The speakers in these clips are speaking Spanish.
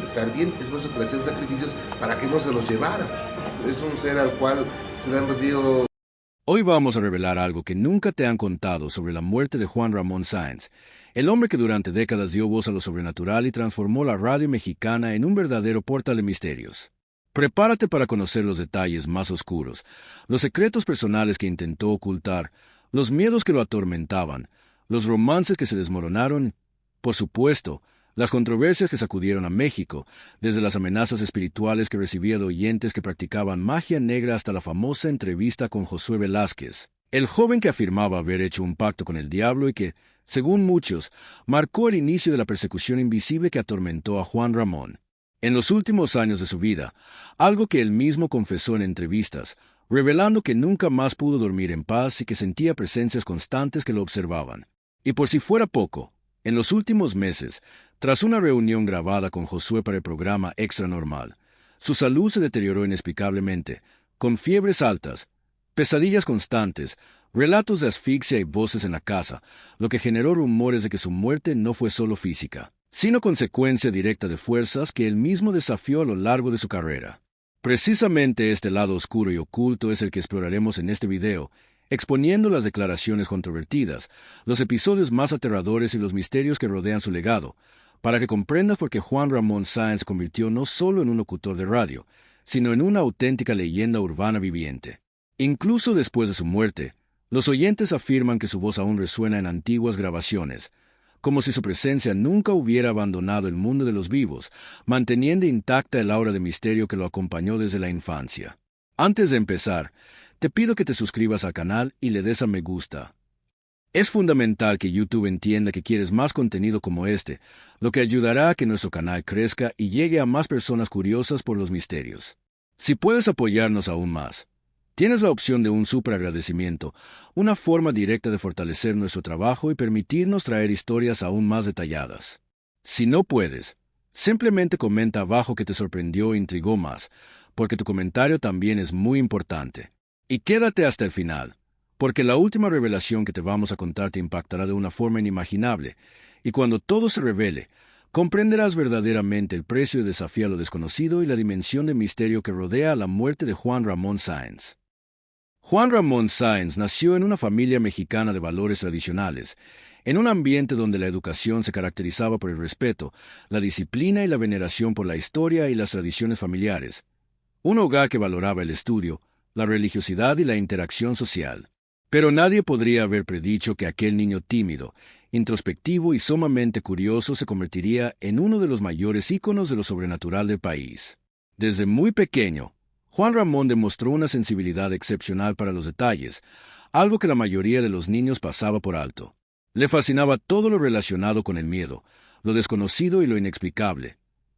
estar bien, es por eso que le hacen sacrificios para que no se los llevara. Es un ser al cual se le han rendido. Hoy vamos a revelar algo que nunca te han contado sobre la muerte de Juan Ramón Sáenz, el hombre que durante décadas dio voz a lo sobrenatural y transformó la radio mexicana en un verdadero portal de misterios. Prepárate para conocer los detalles más oscuros, los secretos personales que intentó ocultar, los miedos que lo atormentaban, los romances que se desmoronaron, por supuesto, las controversias que sacudieron a México, desde las amenazas espirituales que recibía de oyentes que practicaban magia negra hasta la famosa entrevista con Josué Velázquez, el joven que afirmaba haber hecho un pacto con el diablo y que, según muchos, marcó el inicio de la persecución invisible que atormentó a Juan Ramón. En los últimos años de su vida, algo que él mismo confesó en entrevistas, revelando que nunca más pudo dormir en paz y que sentía presencias constantes que lo observaban. Y por si fuera poco, en los últimos meses, tras una reunión grabada con Josué para el programa Extra Normal, su salud se deterioró inexplicablemente, con fiebres altas, pesadillas constantes, relatos de asfixia y voces en la casa, lo que generó rumores de que su muerte no fue solo física, sino consecuencia directa de fuerzas que él mismo desafió a lo largo de su carrera. Precisamente este lado oscuro y oculto es el que exploraremos en este video, exponiendo las declaraciones controvertidas, los episodios más aterradores y los misterios que rodean su legado, para que comprendas por qué Juan Ramón Sáenz se convirtió no solo en un locutor de radio, sino en una auténtica leyenda urbana viviente. Incluso después de su muerte, los oyentes afirman que su voz aún resuena en antiguas grabaciones, como si su presencia nunca hubiera abandonado el mundo de los vivos, manteniendo intacta el aura de misterio que lo acompañó desde la infancia. Antes de empezar, te pido que te suscribas al canal y le des a me gusta. Es fundamental que YouTube entienda que quieres más contenido como este, lo que ayudará a que nuestro canal crezca y llegue a más personas curiosas por los misterios. Si puedes apoyarnos aún más, tienes la opción de un súper agradecimiento, una forma directa de fortalecer nuestro trabajo y permitirnos traer historias aún más detalladas. Si no puedes, simplemente comenta abajo que te sorprendió e intrigó más, porque tu comentario también es muy importante. Y quédate hasta el final, porque la última revelación que te vamos a contar te impactará de una forma inimaginable, y cuando todo se revele, comprenderás verdaderamente el precio de desafiar lo desconocido y la dimensión de misterio que rodea la muerte de Juan Ramón Sáenz. Juan Ramón Sáenz nació en una familia mexicana de valores tradicionales, en un ambiente donde la educación se caracterizaba por el respeto, la disciplina y la veneración por la historia y las tradiciones familiares, un hogar que valoraba el estudio, la religiosidad y la interacción social. Pero nadie podría haber predicho que aquel niño tímido, introspectivo y sumamente curioso se convertiría en uno de los mayores íconos de lo sobrenatural del país. Desde muy pequeño, Juan Ramón demostró una sensibilidad excepcional para los detalles, algo que la mayoría de los niños pasaba por alto. Le fascinaba todo lo relacionado con el miedo, lo desconocido y lo inexplicable.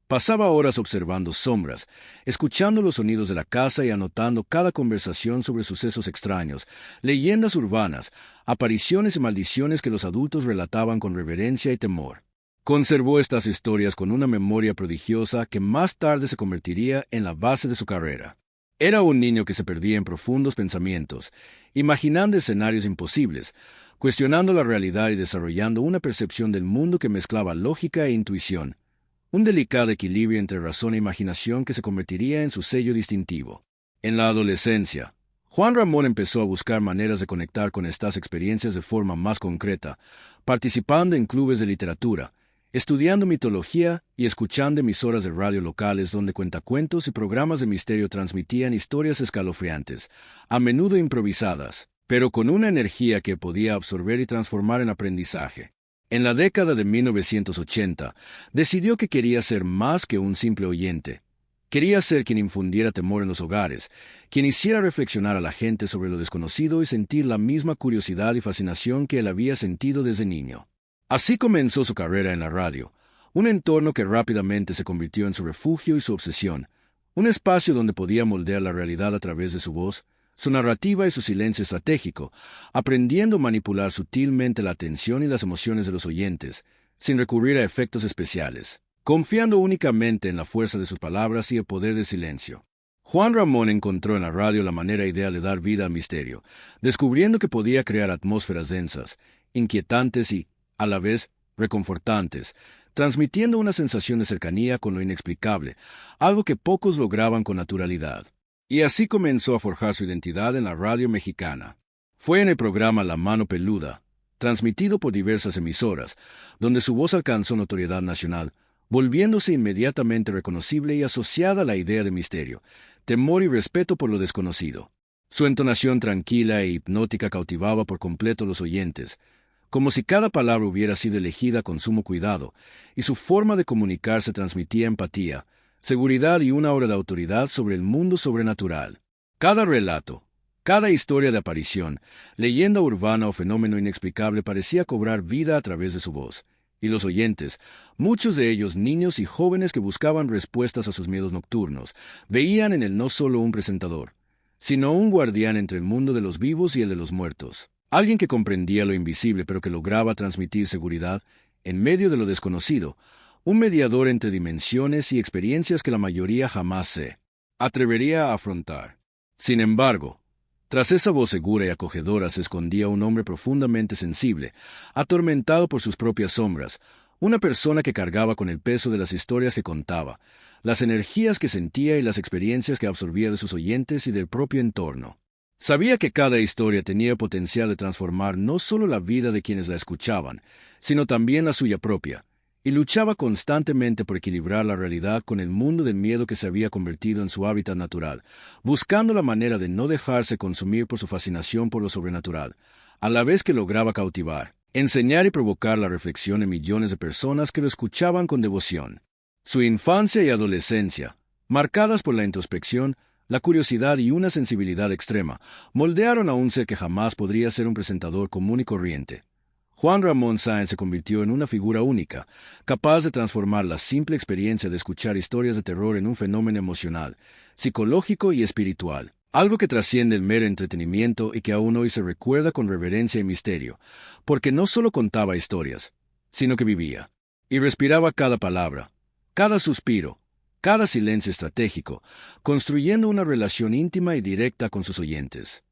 Pasaba horas observando sombras, escuchando los sonidos de la casa y anotando cada conversación sobre sucesos extraños, leyendas urbanas, apariciones y maldiciones que los adultos relataban con reverencia y temor. Conservó estas historias con una memoria prodigiosa que más tarde se convertiría en la base de su carrera. Era un niño que se perdía en profundos pensamientos, imaginando escenarios imposibles, cuestionando la realidad y desarrollando una percepción del mundo que mezclaba lógica e intuición. Un delicado equilibrio entre razón e imaginación que se convertiría en su sello distintivo. En la adolescencia, Juan Ramón empezó a buscar maneras de conectar con estas experiencias de forma más concreta, participando en clubes de literatura, estudiando mitología y escuchando emisoras de radio locales donde cuentacuentos y programas de misterio transmitían historias escalofriantes, a menudo improvisadas, pero con una energía que podía absorber y transformar en aprendizaje. En la década de 1980, decidió que quería ser más que un simple oyente. Quería ser quien infundiera temor en los hogares, quien hiciera reflexionar a la gente sobre lo desconocido y sentir la misma curiosidad y fascinación que él había sentido desde niño. Así comenzó su carrera en la radio, un entorno que rápidamente se convirtió en su refugio y su obsesión, un espacio donde podía moldear la realidad a través de su voz, su narrativa y su silencio estratégico, aprendiendo a manipular sutilmente la atención y las emociones de los oyentes, sin recurrir a efectos especiales, confiando únicamente en la fuerza de sus palabras y el poder del silencio. Juan Ramón encontró en la radio la manera ideal de dar vida al misterio, descubriendo que podía crear atmósferas densas, inquietantes y, a la vez, reconfortantes, transmitiendo una sensación de cercanía con lo inexplicable, algo que pocos lograban con naturalidad. Y así comenzó a forjar su identidad en la radio mexicana. Fue en el programa La Mano Peluda, transmitido por diversas emisoras, donde su voz alcanzó notoriedad nacional, volviéndose inmediatamente reconocible y asociada a la idea de misterio, temor y respeto por lo desconocido. Su entonación tranquila e hipnótica cautivaba por completo a los oyentes, como si cada palabra hubiera sido elegida con sumo cuidado, y su forma de comunicarse transmitía empatía, seguridad y una aura de autoridad sobre el mundo sobrenatural. Cada relato, cada historia de aparición, leyenda urbana o fenómeno inexplicable parecía cobrar vida a través de su voz, y los oyentes, muchos de ellos niños y jóvenes que buscaban respuestas a sus miedos nocturnos, veían en él no solo un presentador, sino un guardián entre el mundo de los vivos y el de los muertos. Alguien que comprendía lo invisible pero que lograba transmitir seguridad en medio de lo desconocido, un mediador entre dimensiones y experiencias que la mayoría jamás se atrevería a afrontar. Sin embargo, tras esa voz segura y acogedora se escondía un hombre profundamente sensible, atormentado por sus propias sombras, una persona que cargaba con el peso de las historias que contaba, las energías que sentía y las experiencias que absorbía de sus oyentes y del propio entorno. Sabía que cada historia tenía potencial de transformar no solo la vida de quienes la escuchaban, sino también la suya propia, y luchaba constantemente por equilibrar la realidad con el mundo del miedo que se había convertido en su hábitat natural, buscando la manera de no dejarse consumir por su fascinación por lo sobrenatural, a la vez que lograba cautivar, enseñar y provocar la reflexión en millones de personas que lo escuchaban con devoción. Su infancia y adolescencia, marcadas por la introspección, la curiosidad y una sensibilidad extrema, moldearon a un ser que jamás podría ser un presentador común y corriente. Juan Ramón Sáenz se convirtió en una figura única, capaz de transformar la simple experiencia de escuchar historias de terror en un fenómeno emocional, psicológico y espiritual, algo que trasciende el mero entretenimiento y que aún hoy se recuerda con reverencia y misterio, porque no solo contaba historias, sino que vivía y respiraba cada palabra, cada suspiro, cada silencio estratégico, construyendo una relación íntima y directa con sus oyentes.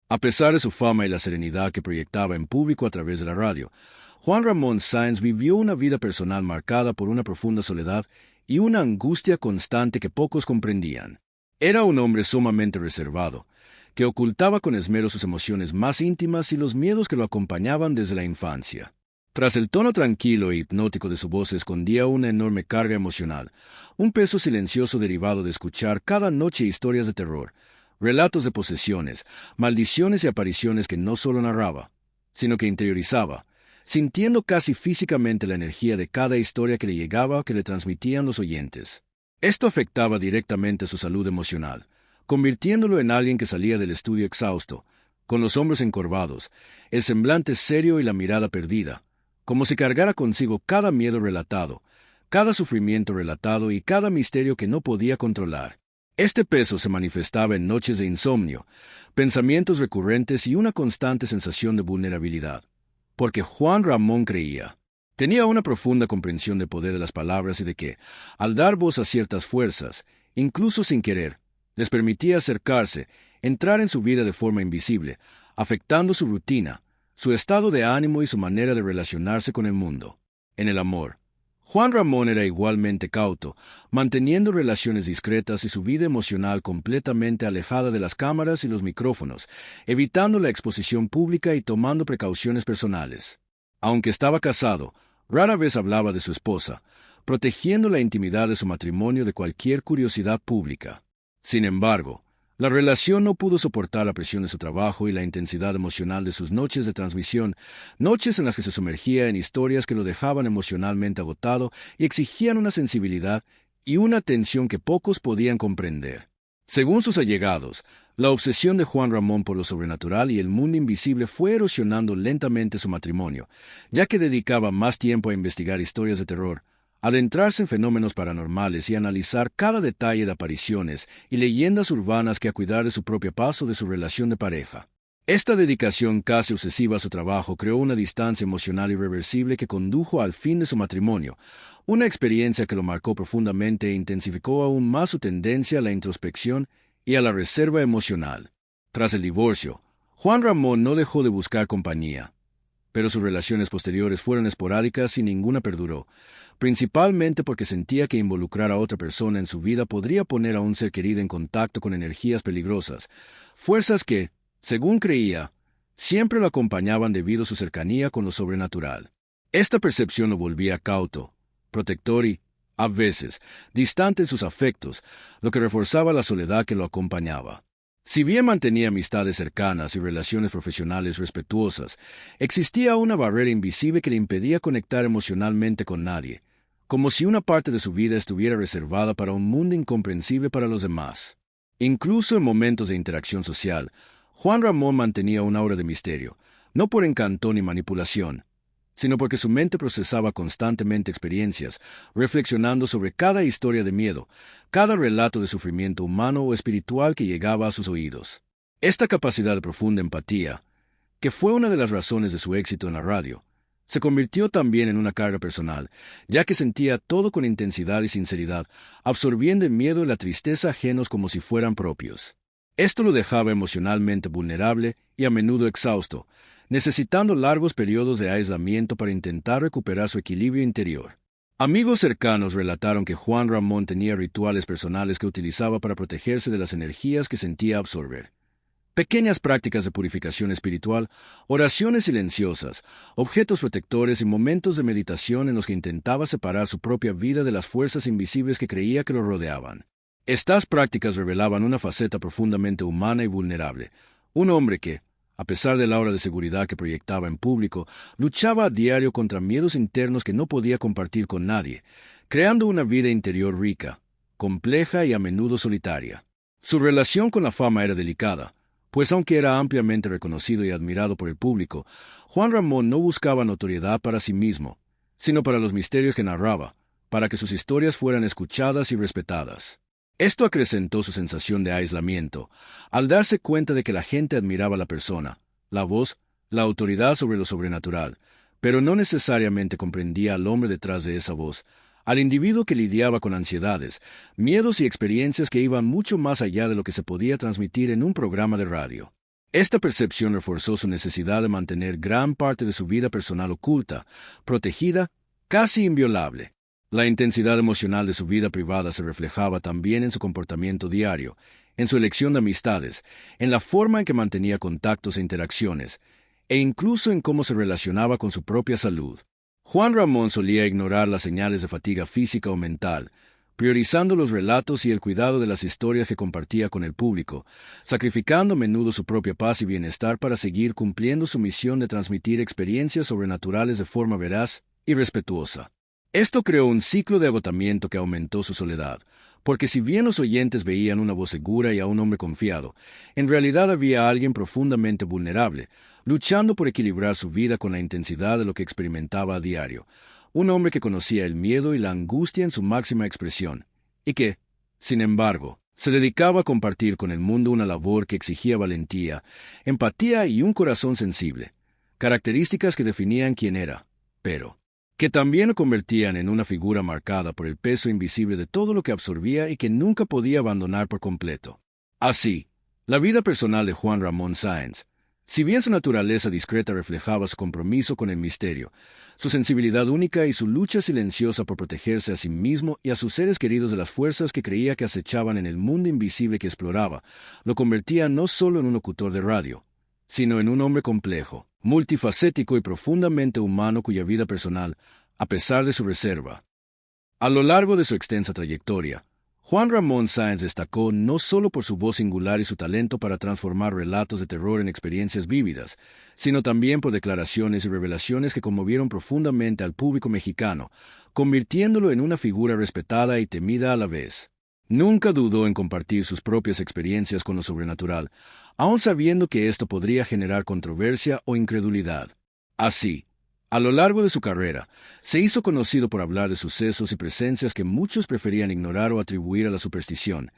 A pesar de su fama y la serenidad que proyectaba en público a través de la radio, Juan Ramón Sáenz vivió una vida personal marcada por una profunda soledad y una angustia constante que pocos comprendían. Era un hombre sumamente reservado, que ocultaba con esmero sus emociones más íntimas y los miedos que lo acompañaban desde la infancia. Tras el tono tranquilo e hipnótico de su voz se escondía una enorme carga emocional, un peso silencioso derivado de escuchar cada noche historias de terror, relatos de posesiones, maldiciones y apariciones que no solo narraba, sino que interiorizaba, sintiendo casi físicamente la energía de cada historia que le llegaba o que le transmitían los oyentes. Esto afectaba directamente su salud emocional, convirtiéndolo en alguien que salía del estudio exhausto, con los hombros encorvados, el semblante serio y la mirada perdida, como si cargara consigo cada miedo relatado, cada sufrimiento relatado y cada misterio que no podía controlar. Este peso se manifestaba en noches de insomnio, pensamientos recurrentes y una constante sensación de vulnerabilidad, porque Juan Ramón tenía una profunda comprensión del poder de las palabras y de que, al dar voz a ciertas fuerzas, incluso sin querer, les permitía acercarse, entrar en su vida de forma invisible, afectando su rutina, su estado de ánimo y su manera de relacionarse con el mundo. En el amor, Juan Ramón era igualmente cauto, manteniendo relaciones discretas y su vida emocional completamente alejada de las cámaras y los micrófonos, evitando la exposición pública y tomando precauciones personales. Aunque estaba casado, rara vez hablaba de su esposa, protegiendo la intimidad de su matrimonio de cualquier curiosidad pública. Sin embargo, la relación no pudo soportar la presión de su trabajo y la intensidad emocional de sus noches de transmisión, noches en las que se sumergía en historias que lo dejaban emocionalmente agotado y exigían una sensibilidad y una atención que pocos podían comprender. Según sus allegados, la obsesión de Juan Ramón por lo sobrenatural y el mundo invisible fue erosionando lentamente su matrimonio, ya que dedicaba más tiempo a investigar historias de terror, adentrarse en fenómenos paranormales y analizar cada detalle de apariciones y leyendas urbanas que a cuidar de su propio paso de su relación de pareja. Esta dedicación casi obsesiva a su trabajo creó una distancia emocional irreversible que condujo al fin de su matrimonio, una experiencia que lo marcó profundamente e intensificó aún más su tendencia a la introspección y a la reserva emocional. Tras el divorcio, Juan Ramón no dejó de buscar compañía. pero sus relaciones posteriores fueron esporádicas y ninguna perduró, principalmente porque sentía que involucrar a otra persona en su vida podría poner a un ser querido en contacto con energías peligrosas, fuerzas que, según creía, siempre lo acompañaban debido a su cercanía con lo sobrenatural. Esta percepción lo volvía cauto, protector y, a veces, distante en sus afectos, lo que reforzaba la soledad que lo acompañaba. Si bien mantenía amistades cercanas y relaciones profesionales respetuosas, existía una barrera invisible que le impedía conectar emocionalmente con nadie, como si una parte de su vida estuviera reservada para un mundo incomprensible para los demás. Incluso en momentos de interacción social, Juan Ramón mantenía un aura de misterio, no por encanto ni manipulación, sino porque su mente procesaba constantemente experiencias, reflexionando sobre cada historia de miedo, cada relato de sufrimiento humano o espiritual que llegaba a sus oídos. Esta capacidad de profunda empatía, que fue una de las razones de su éxito en la radio, se convirtió también en una carga personal, ya que sentía todo con intensidad y sinceridad, absorbiendo el miedo y la tristeza ajenos como si fueran propios. Esto lo dejaba emocionalmente vulnerable y a menudo exhausto, necesitando largos periodos de aislamiento para intentar recuperar su equilibrio interior. Amigos cercanos relataron que Juan Ramón tenía rituales personales que utilizaba para protegerse de las energías que sentía absorber. Pequeñas prácticas de purificación espiritual, oraciones silenciosas, objetos protectores y momentos de meditación en los que intentaba separar su propia vida de las fuerzas invisibles que creía que lo rodeaban. Estas prácticas revelaban una faceta profundamente humana y vulnerable, un hombre que, a pesar del aura de seguridad que proyectaba en público, luchaba a diario contra miedos internos que no podía compartir con nadie, creando una vida interior rica, compleja y a menudo solitaria. Su relación con la fama era delicada, pues aunque era ampliamente reconocido y admirado por el público, Juan Ramón no buscaba notoriedad para sí mismo, sino para los misterios que narraba, para que sus historias fueran escuchadas y respetadas. Esto acrecentó su sensación de aislamiento, al darse cuenta de que la gente admiraba a la persona, la voz, la autoridad sobre lo sobrenatural, pero no necesariamente comprendía al hombre detrás de esa voz, al individuo que lidiaba con ansiedades, miedos y experiencias que iban mucho más allá de lo que se podía transmitir en un programa de radio. Esta percepción reforzó su necesidad de mantener gran parte de su vida personal oculta, protegida, casi inviolable. La intensidad emocional de su vida privada se reflejaba también en su comportamiento diario, en su elección de amistades, en la forma en que mantenía contactos e interacciones, e incluso en cómo se relacionaba con su propia salud. Juan Ramón solía ignorar las señales de fatiga física o mental, priorizando los relatos y el cuidado de las historias que compartía con el público, sacrificando a menudo su propia paz y bienestar para seguir cumpliendo su misión de transmitir experiencias sobrenaturales de forma veraz y respetuosa. Esto creó un ciclo de agotamiento que aumentó su soledad, porque si bien los oyentes veían una voz segura y a un hombre confiado, en realidad había alguien profundamente vulnerable, luchando por equilibrar su vida con la intensidad de lo que experimentaba a diario, un hombre que conocía el miedo y la angustia en su máxima expresión, y que, sin embargo, se dedicaba a compartir con el mundo una labor que exigía valentía, empatía y un corazón sensible, características que definían quién era, pero que también lo convertían en una figura marcada por el peso invisible de todo lo que absorbía y que nunca podía abandonar por completo. Así, la vida personal de Juan Ramón Sáenz, si bien su naturaleza discreta reflejaba su compromiso con el misterio, su sensibilidad única y su lucha silenciosa por protegerse a sí mismo y a sus seres queridos de las fuerzas que creía que acechaban en el mundo invisible que exploraba, lo convertía no solo en un locutor de radio, sino en un hombre complejo, multifacético y profundamente humano cuya vida personal, a pesar de su reserva. A lo largo de su extensa trayectoria, Juan Ramón Sáenz destacó no solo por su voz singular y su talento para transformar relatos de terror en experiencias vívidas, sino también por declaraciones y revelaciones que conmovieron profundamente al público mexicano, convirtiéndolo en una figura respetada y temida a la vez. Nunca dudó en compartir sus propias experiencias con lo sobrenatural, aun sabiendo que esto podría generar controversia o incredulidad. Así, a lo largo de su carrera, se hizo conocido por hablar de sucesos y presencias que muchos preferían ignorar o atribuir a la superstición,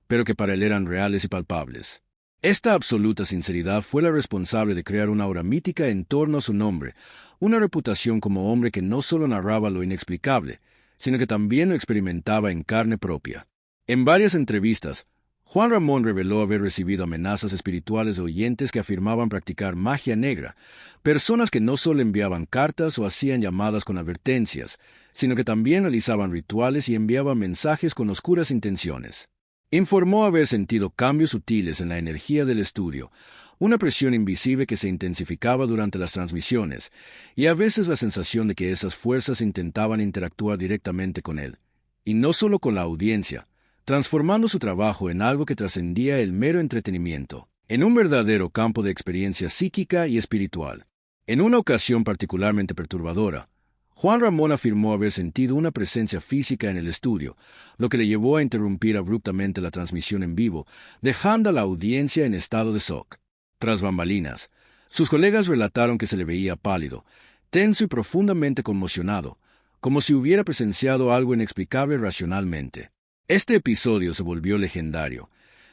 pero que para él eran reales y palpables. Esta absoluta sinceridad fue la responsable de crear una aura mítica en torno a su nombre, una reputación como hombre que no solo narraba lo inexplicable, sino que también lo experimentaba en carne propia. En varias entrevistas, Juan Ramón reveló haber recibido amenazas espirituales de oyentes que afirmaban practicar magia negra, personas que no solo enviaban cartas o hacían llamadas con advertencias, sino que también realizaban rituales y enviaban mensajes con oscuras intenciones. Informó haber sentido cambios sutiles en la energía del estudio, una presión invisible que se intensificaba durante las transmisiones, y a veces la sensación de que esas fuerzas intentaban interactuar directamente con él, y no solo con la audiencia, transformando su trabajo en algo que trascendía el mero entretenimiento, en un verdadero campo de experiencia psíquica y espiritual. En una ocasión particularmente perturbadora, Juan Ramón afirmó haber sentido una presencia física en el estudio, lo que le llevó a interrumpir abruptamente la transmisión en vivo, dejando a la audiencia en estado de shock. Tras bambalinas, sus colegas relataron que se le veía pálido, tenso y profundamente conmocionado, como si hubiera presenciado algo inexplicable racionalmente. Este episodio se volvió legendario,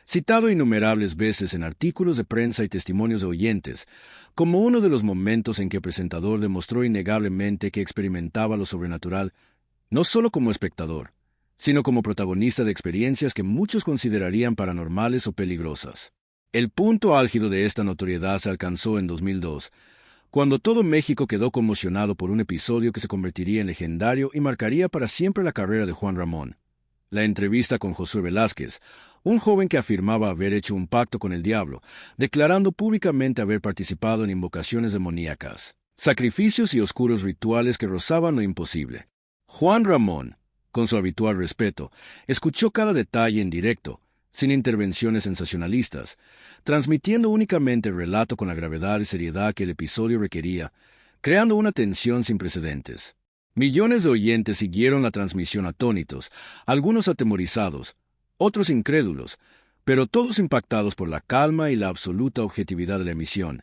citado innumerables veces en artículos de prensa y testimonios de oyentes, como uno de los momentos en que el presentador demostró innegablemente que experimentaba lo sobrenatural, no solo como espectador, sino como protagonista de experiencias que muchos considerarían paranormales o peligrosas. El punto álgido de esta notoriedad se alcanzó en 2002, cuando todo México quedó conmocionado por un episodio que se convertiría en legendario y marcaría para siempre la carrera de Juan Ramón. La entrevista con Josué Velázquez, un joven que afirmaba haber hecho un pacto con el diablo, declarando públicamente haber participado en invocaciones demoníacas, sacrificios y oscuros rituales que rozaban lo imposible. Juan Ramón, con su habitual respeto, escuchó cada detalle en directo, sin intervenciones sensacionalistas, transmitiendo únicamente el relato con la gravedad y seriedad que el episodio requería, creando una tensión sin precedentes. Millones de oyentes siguieron la transmisión atónitos, algunos atemorizados, otros incrédulos, pero todos impactados por la calma y la absoluta objetividad de la emisión,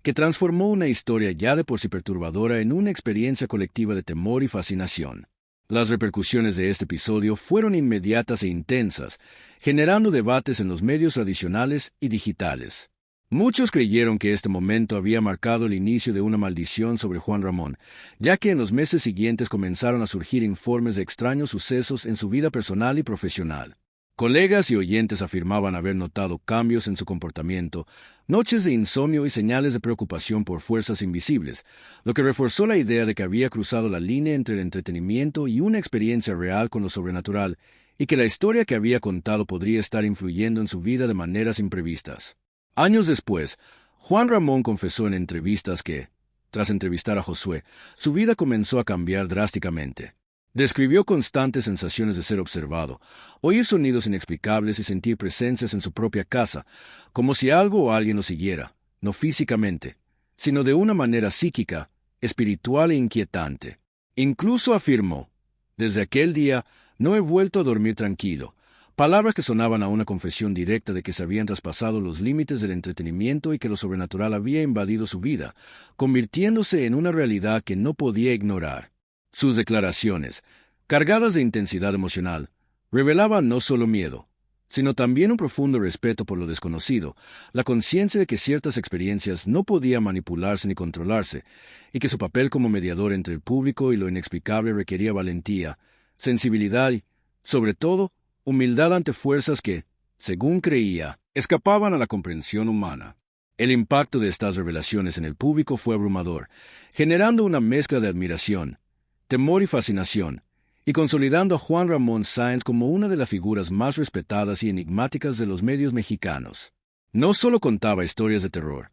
que transformó una historia ya de por sí perturbadora en una experiencia colectiva de temor y fascinación. Las repercusiones de este episodio fueron inmediatas e intensas, generando debates en los medios tradicionales y digitales. Muchos creyeron que este momento había marcado el inicio de una maldición sobre Juan Ramón, ya que en los meses siguientes comenzaron a surgir informes de extraños sucesos en su vida personal y profesional. Colegas y oyentes afirmaban haber notado cambios en su comportamiento, noches de insomnio y señales de preocupación por fuerzas invisibles, lo que reforzó la idea de que había cruzado la línea entre el entretenimiento y una experiencia real con lo sobrenatural, y que la historia que había contado podría estar influyendo en su vida de maneras imprevistas. Años después, Juan Ramón confesó en entrevistas que, tras entrevistar a Josué, su vida comenzó a cambiar drásticamente. Describió constantes sensaciones de ser observado, oír sonidos inexplicables y sentir presencias en su propia casa, como si algo o alguien lo siguiera, no físicamente, sino de una manera psíquica, espiritual e inquietante. Incluso afirmó, desde aquel día no he vuelto a dormir tranquilo, palabras que sonaban a una confesión directa de que se habían traspasado los límites del entretenimiento y que lo sobrenatural había invadido su vida, convirtiéndose en una realidad que no podía ignorar. Sus declaraciones, cargadas de intensidad emocional, revelaban no solo miedo, sino también un profundo respeto por lo desconocido, la conciencia de que ciertas experiencias no podían manipularse ni controlarse, y que su papel como mediador entre el público y lo inexplicable requería valentía, sensibilidad y, sobre todo, humildad ante fuerzas que, según creía, escapaban a la comprensión humana. El impacto de estas revelaciones en el público fue abrumador, generando una mezcla de admiración, temor y fascinación, y consolidando a Juan Ramón Sáenz como una de las figuras más respetadas y enigmáticas de los medios mexicanos. No solo contaba historias de terror,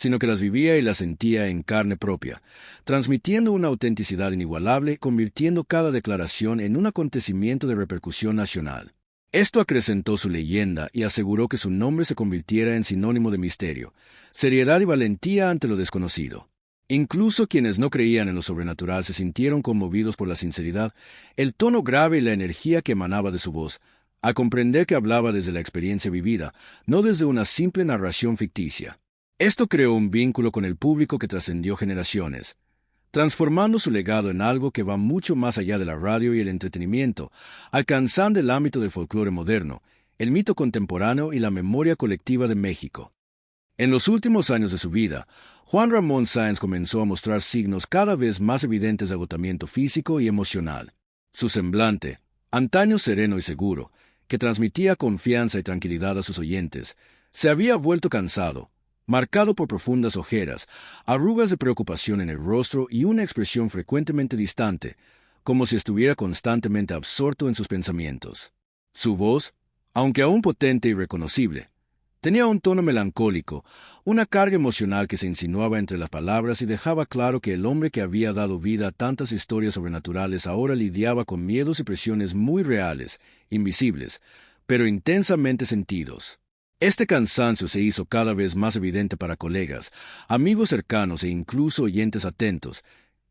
sino que las vivía y las sentía en carne propia, transmitiendo una autenticidad inigualable, convirtiendo cada declaración en un acontecimiento de repercusión nacional. Esto acrecentó su leyenda y aseguró que su nombre se convirtiera en sinónimo de misterio, seriedad y valentía ante lo desconocido. Incluso quienes no creían en lo sobrenatural se sintieron conmovidos por la sinceridad, el tono grave y la energía que emanaba de su voz, al comprender que hablaba desde la experiencia vivida, no desde una simple narración ficticia. Esto creó un vínculo con el público que trascendió generaciones, transformando su legado en algo que va mucho más allá de la radio y el entretenimiento, alcanzando el ámbito del folclore moderno, el mito contemporáneo y la memoria colectiva de México. En los últimos años de su vida, Juan Ramón Sáenz comenzó a mostrar signos cada vez más evidentes de agotamiento físico y emocional. Su semblante, antaño sereno y seguro, que transmitía confianza y tranquilidad a sus oyentes, se había vuelto cansado, marcado por profundas ojeras, arrugas de preocupación en el rostro y una expresión frecuentemente distante, como si estuviera constantemente absorto en sus pensamientos. Su voz, aunque aún potente y reconocible, tenía un tono melancólico, una carga emocional que se insinuaba entre las palabras y dejaba claro que el hombre que había dado vida a tantas historias sobrenaturales ahora lidiaba con miedos y presiones muy reales, invisibles, pero intensamente sentidos. Este cansancio se hizo cada vez más evidente para colegas, amigos cercanos e incluso oyentes atentos,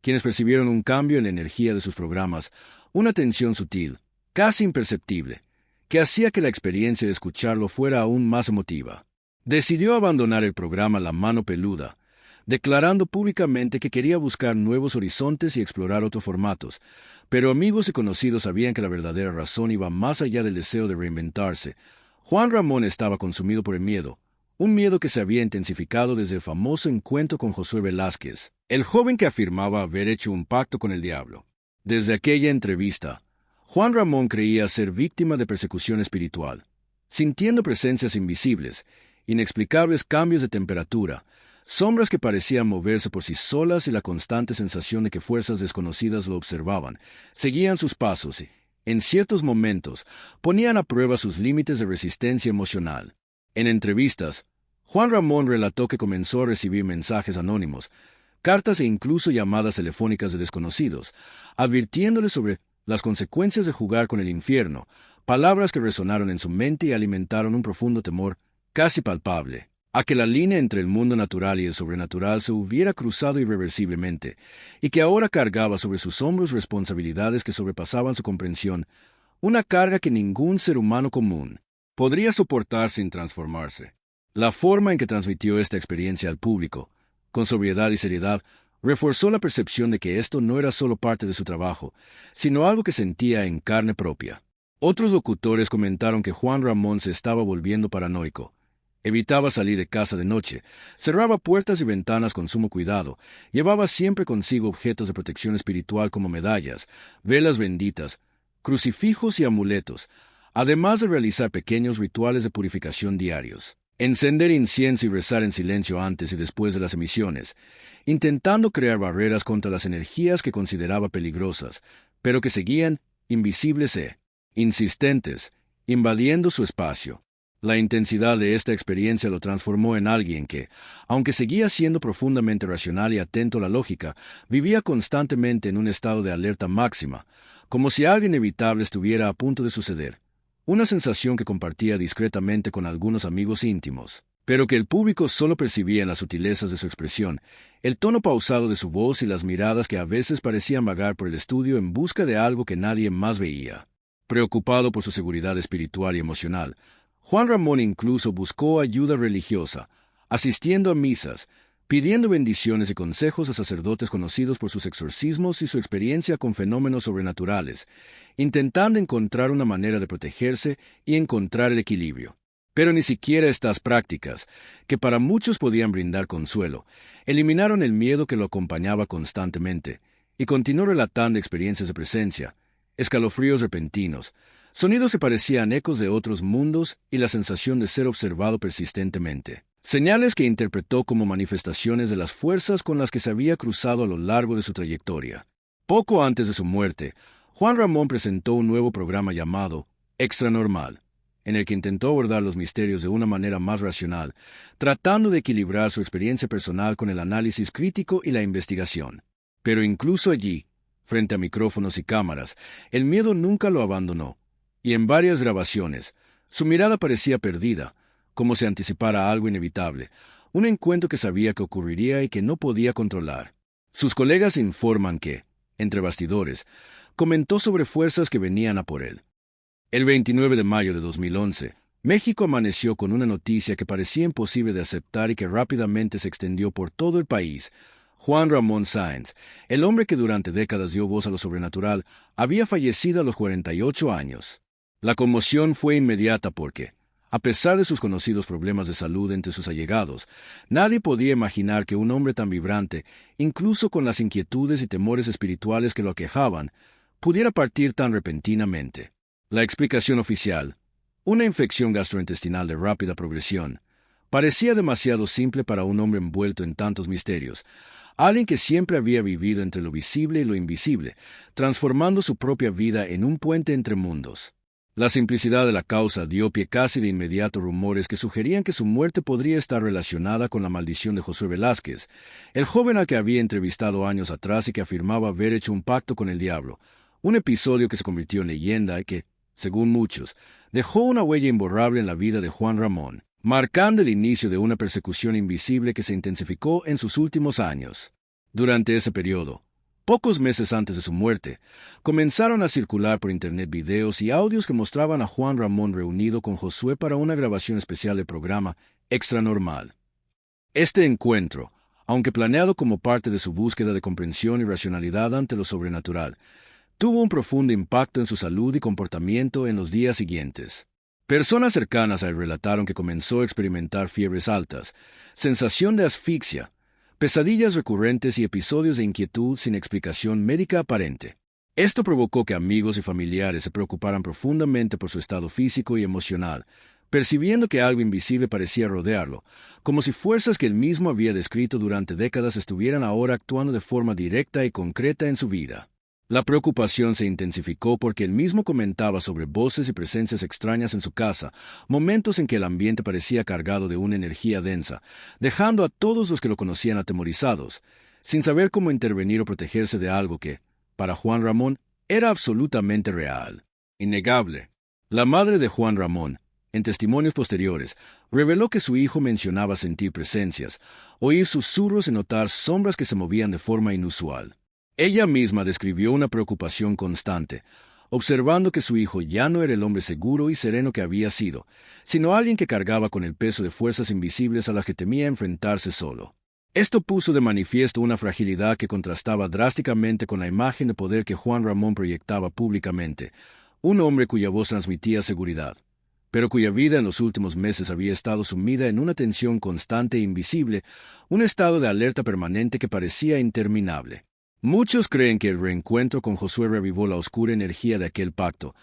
quienes percibieron un cambio en la energía de sus programas, una tensión sutil, casi imperceptible, que hacía que la experiencia de escucharlo fuera aún más emotiva. Decidió abandonar el programa La Mano Peluda, declarando públicamente que quería buscar nuevos horizontes y explorar otros formatos, pero amigos y conocidos sabían que la verdadera razón iba más allá del deseo de reinventarse. Juan Ramón estaba consumido por el miedo, un miedo que se había intensificado desde el famoso encuentro con Josué Velázquez, el joven que afirmaba haber hecho un pacto con el diablo. Desde aquella entrevista, Juan Ramón creía ser víctima de persecución espiritual, sintiendo presencias invisibles, inexplicables cambios de temperatura, sombras que parecían moverse por sí solas y la constante sensación de que fuerzas desconocidas lo observaban, seguían sus pasos y, en ciertos momentos, ponían a prueba sus límites de resistencia emocional. En entrevistas, Juan Ramón relató que comenzó a recibir mensajes anónimos, cartas e incluso llamadas telefónicas de desconocidos, advirtiéndole sobre las consecuencias de jugar con el infierno, palabras que resonaron en su mente y alimentaron un profundo temor, casi palpable, a que la línea entre el mundo natural y el sobrenatural se hubiera cruzado irreversiblemente, y que ahora cargaba sobre sus hombros responsabilidades que sobrepasaban su comprensión, una carga que ningún ser humano común podría soportar sin transformarse. La forma en que transmitió esta experiencia al público, con sobriedad y seriedad, reforzó la percepción de que esto no era solo parte de su trabajo, sino algo que sentía en carne propia. Otros locutores comentaron que Juan Ramón se estaba volviendo paranoico. Evitaba salir de casa de noche, cerraba puertas y ventanas con sumo cuidado, llevaba siempre consigo objetos de protección espiritual como medallas, velas benditas, crucifijos y amuletos, además de realizar pequeños rituales de purificación diarios. Encender incienso y rezar en silencio antes y después de las emisiones, intentando crear barreras contra las energías que consideraba peligrosas, pero que seguían, invisibles insistentes, invadiendo su espacio. La intensidad de esta experiencia lo transformó en alguien que, aunque seguía siendo profundamente racional y atento a la lógica, vivía constantemente en un estado de alerta máxima, como si algo inevitable estuviera a punto de suceder. Una sensación que compartía discretamente con algunos amigos íntimos, pero que el público solo percibía en las sutilezas de su expresión, el tono pausado de su voz y las miradas que a veces parecían vagar por el estudio en busca de algo que nadie más veía. Preocupado por su seguridad espiritual y emocional, Juan Ramón incluso buscó ayuda religiosa, asistiendo a misas, pidiendo bendiciones y consejos a sacerdotes conocidos por sus exorcismos y su experiencia con fenómenos sobrenaturales, intentando encontrar una manera de protegerse y encontrar el equilibrio. Pero ni siquiera estas prácticas, que para muchos podían brindar consuelo, eliminaron el miedo que lo acompañaba constantemente, y continuó relatando experiencias de presencia, escalofríos repentinos, sonidos que parecían ecos de otros mundos y la sensación de ser observado persistentemente. Señales que interpretó como manifestaciones de las fuerzas con las que se había cruzado a lo largo de su trayectoria. Poco antes de su muerte, Juan Ramón presentó un nuevo programa llamado Extranormal, en el que intentó abordar los misterios de una manera más racional, tratando de equilibrar su experiencia personal con el análisis crítico y la investigación. Pero incluso allí, frente a micrófonos y cámaras, el miedo nunca lo abandonó. Y en varias grabaciones, su mirada parecía perdida, como si anticipara algo inevitable, un encuentro que sabía que ocurriría y que no podía controlar. Sus colegas informan que, entre bastidores, comentó sobre fuerzas que venían a por él. El 29 de mayo de 2011, México amaneció con una noticia que parecía imposible de aceptar y que rápidamente se extendió por todo el país. Juan Ramón Sáenz, el hombre que durante décadas dio voz a lo sobrenatural, había fallecido a los 48 años. La conmoción fue inmediata porque, a pesar de sus conocidos problemas de salud entre sus allegados, nadie podía imaginar que un hombre tan vibrante, incluso con las inquietudes y temores espirituales que lo aquejaban, pudiera partir tan repentinamente. La explicación oficial, una infección gastrointestinal de rápida progresión. Parecía demasiado simple para un hombre envuelto en tantos misterios, alguien que siempre había vivido entre lo visible y lo invisible, transformando su propia vida en un puente entre mundos. La simplicidad de la causa dio pie casi de inmediato a rumores que sugerían que su muerte podría estar relacionada con la maldición de Josué Velázquez, el joven al que había entrevistado años atrás y que afirmaba haber hecho un pacto con el diablo, un episodio que se convirtió en leyenda y que, según muchos, dejó una huella imborrable en la vida de Juan Ramón, marcando el inicio de una persecución invisible que se intensificó en sus últimos años. Durante ese periodo, pocos meses antes de su muerte, comenzaron a circular por internet videos y audios que mostraban a Juan Ramón reunido con Josué para una grabación especial del programa Extranormal. Este encuentro, aunque planeado como parte de su búsqueda de comprensión y racionalidad ante lo sobrenatural, tuvo un profundo impacto en su salud y comportamiento en los días siguientes. Personas cercanas a él relataron que comenzó a experimentar fiebres altas, sensación de asfixia, pesadillas recurrentes y episodios de inquietud sin explicación médica aparente. Esto provocó que amigos y familiares se preocuparan profundamente por su estado físico y emocional, percibiendo que algo invisible parecía rodearlo, como si fuerzas que él mismo había descrito durante décadas estuvieran ahora actuando de forma directa y concreta en su vida. La preocupación se intensificó porque él mismo comentaba sobre voces y presencias extrañas en su casa, momentos en que el ambiente parecía cargado de una energía densa, dejando a todos los que lo conocían atemorizados, sin saber cómo intervenir o protegerse de algo que, para Juan Ramón, era absolutamente real, innegable. La madre de Juan Ramón, en testimonios posteriores, reveló que su hijo mencionaba sentir presencias, oír susurros y notar sombras que se movían de forma inusual. Ella misma describió una preocupación constante, observando que su hijo ya no era el hombre seguro y sereno que había sido, sino alguien que cargaba con el peso de fuerzas invisibles a las que temía enfrentarse solo. Esto puso de manifiesto una fragilidad que contrastaba drásticamente con la imagen de poder que Juan Ramón proyectaba públicamente, un hombre cuya voz transmitía seguridad, pero cuya vida en los últimos meses había estado sumida en una tensión constante e invisible, un estado de alerta permanente que parecía interminable. Muchos creen que el reencuentro con Josué revivó la oscura energía de aquel pacto,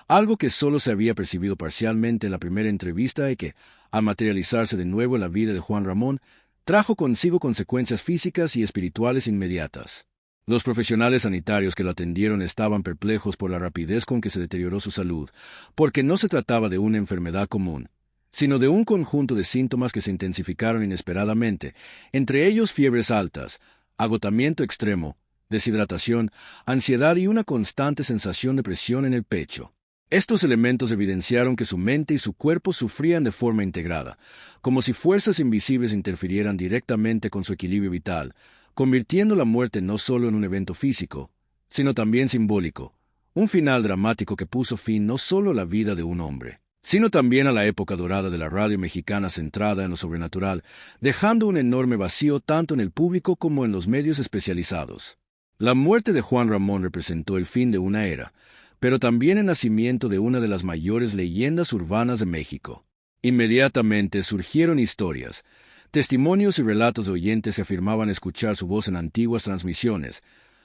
algo que solo se había percibido parcialmente en la primera entrevista y que, al materializarse de nuevo en la vida de Juan Ramón, trajo consigo consecuencias físicas y espirituales inmediatas. Los profesionales sanitarios que lo atendieron estaban perplejos por la rapidez con que se deterioró su salud, porque no se trataba de una enfermedad común, sino de un conjunto de síntomas que se intensificaron inesperadamente, entre ellos fiebres altas, agotamiento extremo, deshidratación, ansiedad y una constante sensación de presión en el pecho. Estos elementos evidenciaron que su mente y su cuerpo sufrían de forma integrada, como si fuerzas invisibles interfirieran directamente con su equilibrio vital, convirtiendo la muerte no solo en un evento físico, sino también simbólico, un final dramático que puso fin no solo a la vida de un hombre, sino también a la época dorada de la radio mexicana centrada en lo sobrenatural, dejando un enorme vacío tanto en el público como en los medios especializados. La muerte de Juan Ramón representó el fin de una era, pero también el nacimiento de una de las mayores leyendas urbanas de México. Inmediatamente surgieron historias, testimonios y relatos de oyentes que afirmaban escuchar su voz en antiguas transmisiones,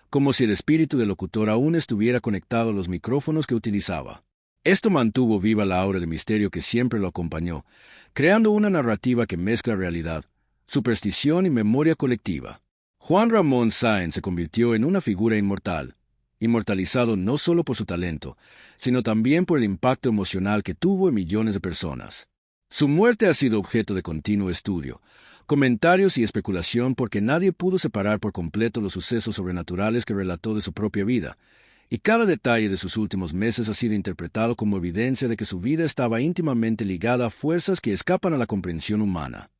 como si el espíritu del locutor aún estuviera conectado a los micrófonos que utilizaba. Esto mantuvo viva la aura de misterio que siempre lo acompañó, creando una narrativa que mezcla realidad, superstición y memoria colectiva. Juan Ramón Sáenz se convirtió en una figura inmortal, inmortalizado no solo por su talento, sino también por el impacto emocional que tuvo en millones de personas. Su muerte ha sido objeto de continuo estudio, comentarios y especulación porque nadie pudo separar por completo los sucesos sobrenaturales que relató de su propia vida, y cada detalle de sus últimos meses ha sido interpretado como evidencia de que su vida estaba íntimamente ligada a fuerzas que escapan a la comprensión humana.